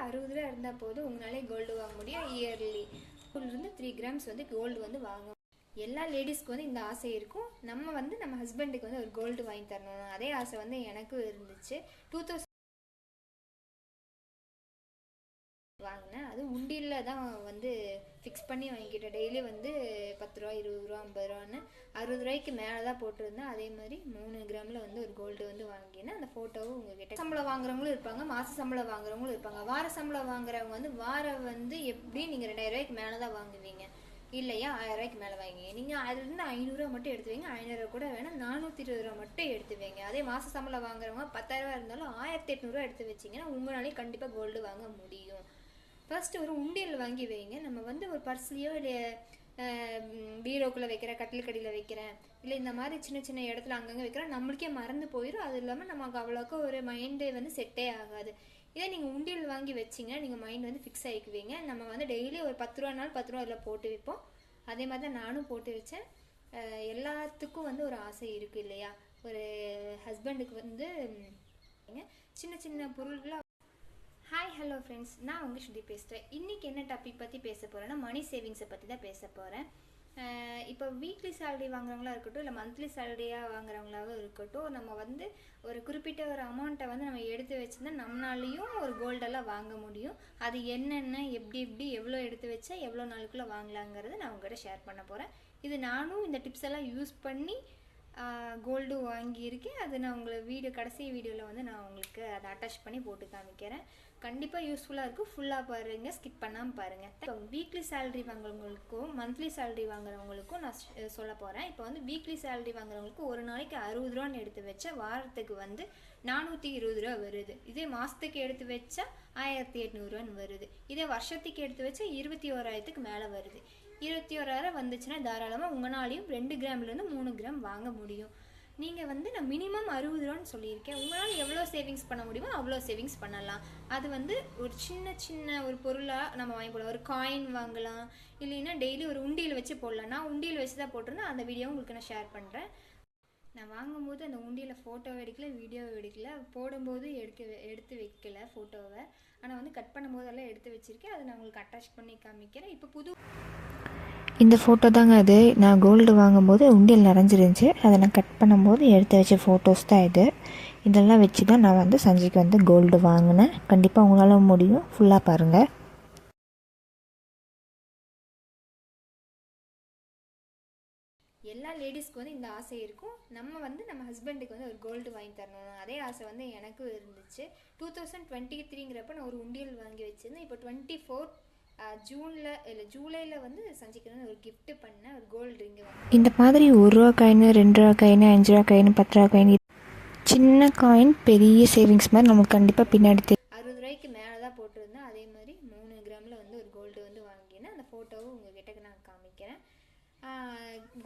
60 ரூபா இருந்தால் போதும், உங்களாலே கோல்டு வாங்க முடியும். இயர்லி இருந்து 3 கிராம்ஸ் வந்து கோல்டு வந்து வாங்க. எல்லா லேடிஸ்க்கு வந்து இந்த ஆசை இருக்கும். நம்ம வந்து நம்ம ஹஸ்பண்டுக்கு வந்து ஒரு கோல்டு வாங்கி தரணும். அதே ஆசை வந்து எனக்கும் இருந்துச்சு. 2000 வாங்கினேன். அது உண்டியில் தான் வந்து ஃபிக்ஸ் பண்ணி வாங்கிக்கிட்டேன். டெய்லி வந்து 10 ரூபா 20 ரூபா 50 ரூபான்னு 60 ரூபாய்க்கு மேலே தான் போட்டிருந்தேன். அதே மாதிரி 3 கிராமில் வந்து ஒரு கோல்டு வந்து வாங்கினேன். அந்த ஃபோட்டோவும் உங்ககிட்ட. சம்பளம் வாங்குறவங்களும் இருப்பாங்க, மாத சம்பளம் வாங்குறவங்களும் இருப்பாங்க. வார சம்பளம் வாங்குறவங்க வந்து வாரம் வந்து எப்படி நீங்கள் 2000 ரூபாய்க்கு மேலே தான் வாங்குவீங்க, இல்லையா 1000 ரூபாய்க்கு மேலே வாங்குவீங்க. நீங்கள் அதுலேருந்து 500 ரூபா மட்டும் எடுத்து வைங்க. 500 கூட வேணால் 420 ரூபா மட்டும் எடுத்து வைங்க. அதே மாத சம்பளம் வாங்குறவங்க 10,000 ரூபா இருந்தாலும் 1800 ரூபா எடுத்து வச்சிங்கன்னா உங்களாலேயும் கண்டிப்பாக கோல்டு வாங்க முடியும். ஃபர்ஸ்ட் ஒரு உண்டியல் வாங்கி வைங்க. நம்ம வந்து ஒரு பர்ஸ்லையோ இல்லை பீரோக்குள்ளே வைக்கிறேன், கட்டிலுக்கடியில் வைக்கிறேன், இல்லை இந்த மாதிரி சின்ன சின்ன இடத்துல அங்கங்கே வைக்கிறேன், நம்மளுக்கே மறந்து போயிடும். அது இல்லாமல் நமக்கு அவ்வளோக்கா ஒரு மைண்டே வந்து செட்டே ஆகாது. இதே நீங்கள் உண்டியல் வாங்கி வச்சிங்கன்னா நீங்கள் மைண்ட் வந்து ஃபிக்ஸ் ஆகிக்குவீங்க. நம்ம வந்து டெய்லி ஒரு 10 ரூபானாலும் 10 ரூபா அதில் போட்டு வைப்போம். அதே மாதிரி தான் நானும் போட்டு வச்சேன். எல்லாத்துக்கும் வந்து ஒரு ஆசை இருக்குது இல்லையா? ஒரு ஹஸ்பண்டுக்கு வந்து சின்ன சின்ன பொருள்களை. ஹாய் ஹலோ ஃப்ரெண்ட்ஸ், நான் உங்கள் ஸ்ருதி பேசுகிறேன். இன்றைக்கி என்ன டாபிக் பற்றி பேச போகிறேன்னா மணி சேவிங்ஸை பற்றி தான் பேச போகிறேன். இப்போ வீக்லி சேலரி வாங்குறவங்களா இருக்கட்டும், இல்லை மந்த்லி சேலரியாக வாங்குறவங்களாகவும் இருக்கட்டும், நம்ம வந்து ஒரு குறிப்பிட்ட ஒரு அமௌண்ட்டை வந்து நம்ம எடுத்து வச்சுருந்தா நம்மளாலையும் ஒரு கோல்டெல்லாம் வாங்க முடியும். அது என்னென்ன எப்படி எவ்வளோ எடுத்து வச்சா எவ்வளோ நாளுக்குள்ளே வாங்கலாங்கிறத நான் உங்கள்கிட்ட ஷேர் பண்ண போகிறேன். இது நானும் இந்த டிப்ஸ் எல்லாம் யூஸ் பண்ணி கோல்டு வாங்கியிருக்கேன். அது நான் உங்களை கடைசி வீடியோவில் வந்து நான் உங்களுக்கு அதை அட்டாச் பண்ணி போட்டு காமிக்கிறேன். கண்டிப்பாக யூஸ்ஃபுல்லாக இருக்கும். ஃபுல்லாக பாருங்கள், ஸ்கிப் பண்ணாமல் பாருங்கள். இப்போ வீக்லி சேலரி வாங்குறவங்களுக்கும் மந்த்லி சேலரி வாங்குறவங்களுக்கும் நான் சொல்ல போகிறேன். இப்போ வந்து வீக்லி சேலரி வாங்குறவங்களுக்கு ஒரு நாளைக்கு 60 ரூபான்னு எடுத்து வச்சா வாரத்துக்கு வந்து 420 ரூபா வருது. இதே மாதத்துக்கு எடுத்து வச்சா 1800 ரூபான்னு வருது. இதே வருஷத்துக்கு எடுத்து வச்சா 21,000க்கு மேலே வருது. 21,000 வந்துச்சுன்னா தாராளமாக உங்களாலையும் 2 கிராம்லேருந்து 3 கிராம் வாங்க முடியும். நீங்கள் வந்து நான் மினிமம் 60 ரூபான்னு சொல்லியிருக்கேன். உங்களால் எவ்வளோ சேவிங்ஸ் பண்ண முடியுமோ அவ்வளோ சேவிங்ஸ் பண்ணலாம். அது வந்து ஒரு சின்ன ஒரு பொருளாக நம்ம வாங்கி போடலாம். ஒரு காயின் வாங்கலாம், இல்லைன்னா டெய்லி ஒரு உண்டியில் வச்சு போடலாம். நான் உண்டியில் வச்சு தான் போட்டிருந்தேன். அந்த வீடியோ உங்களுக்கு நான் ஷேர் பண்ணுறேன். நான் வாங்கும்போது அந்த உண்டியில் ஃபோட்டோவை எடுக்கல, வீடியோவை எடுக்கல, போடும்போது எடுத்து வைக்கல ஃபோட்டோவை. ஆனால் வந்து கட் பண்ணும்போதெல்லாம் எடுத்து வச்சுருக்கேன். அதை நான் உங்களுக்கு அட்டாச் பண்ணி காமிக்கிறேன். இப்போ இந்த ஃபோட்டோ தாங்க அது. நான் கோல்டு வாங்கும்போது உண்டியல் நிறைஞ்சிருந்துச்சு. அதை நான் கட் பண்ணும்போது எடுத்து வச்ச ஃபோட்டோஸ் தான் இது. இதெல்லாம் வச்சு தான் நான் வந்து சஞ்சய்க்கு வந்து கோல்டு வாங்கினேன். கண்டிப்பாக உங்களால் முடியும். ஃபுல்லாக பாருங்கள். எல்லா லேடிஸ்க்கு வந்து இந்த ஆசை இருக்கும். நம்ம வந்து நம்ம ஹஸ்பண்டுக்கு வந்து ஒரு கோல்டு வாங்கி தரணும். அதே ஆசை வந்து எனக்கும் இருந்துச்சு. 2023ங்கிறப்ப நான் ஒரு உண்டியல் வாங்கி வச்சுருந்தேன். இப்போ 24 ஜூலையில் வந்து சஞ்சிக்கு வந்து ஒரு கிஃப்ட் பண்ணேன், ஒரு கோல்டு ரிங்கு. இந்த மாதிரி 1 ரூபா காயின், 2 ரூபா காயின், 5 ரூபா காயின், 10 ரூபா காயின், சின்ன காயின் பெரிய சேவிங்ஸ் மாதிரி நமக்கு கண்டிப்பாக பின்னாடி 60 ரூபாய்க்கு மேலே தான் போட்டிருந்தேன். அதே மாதிரி 3 கிராமில் வந்து ஒரு கோல்டு வந்து வாங்கினேன். அந்த ஃபோட்டோவும் உங்ககிட்ட நான் காமிக்கிறேன்.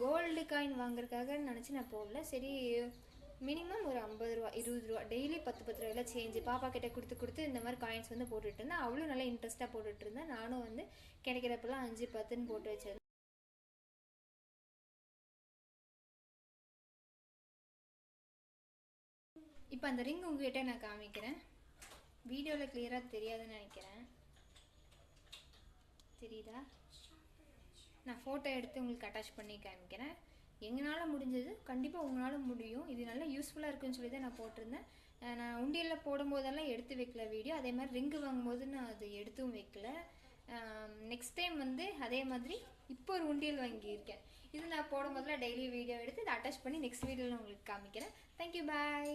கோல்டு காயின் வாங்குறதுக்காக நினச்சி நான் போடல. சரி, மினிமம் ஒரு 50 ரூபா 20 ரூபா டெய்லி 10 ரூபாயில் சேஞ்சு பாப்பா கிட்ட கொடுத்து இந்த மாதிரி காயின்ஸ் வந்து போட்டுட்டு இருந்தேன். அவ்வளோ நல்லா இன்ட்ரெஸ்ட்டாக போட்டுட்டு இருந்தேன். நானும் வந்து கிடைக்கிறப்பெல்லாம் 5 10ன்னு போட்டு வச்சிருந்தேன். இப்போ அந்த ரிங் உங்ககிட்ட நான் காமிக்கிறேன். வீடியோவில் கிளியராக தெரியாதுன்னு நினைக்கிறேன். தெரியுதா? நான் ஃபோட்டோ எடுத்து உங்களுக்கு அட்டாச் பண்ணி காமிக்கிறேன். எங்களால் முடிஞ்சது கண்டிப்பாக உங்களால் முடியும். இது நல்லா யூஸ்ஃபுல்லாக இருக்குன்னு சொல்லி தான் நான் போட்டிருந்தேன். நான் உண்டியலில் போடும்போதெல்லாம் எடுத்து வைக்கல வீடியோ. அதே மாதிரி ரிங்கு வாங்கும்போது நான் அது எடுத்தும் வைக்கல. நெக்ஸ்ட் டைம் வந்து அதே மாதிரி இப்போ ஒரு உண்டியல் வாங்கியிருக்கேன். இது நான் போடும்போதெல்லாம் டெய்லி வீடியோ எடுத்து இதை அட்டாச் பண்ணி நெக்ஸ்ட் வீடியோவில் உங்களுக்கு காமிக்கிறேன். தேங்க்யூ, பாய்.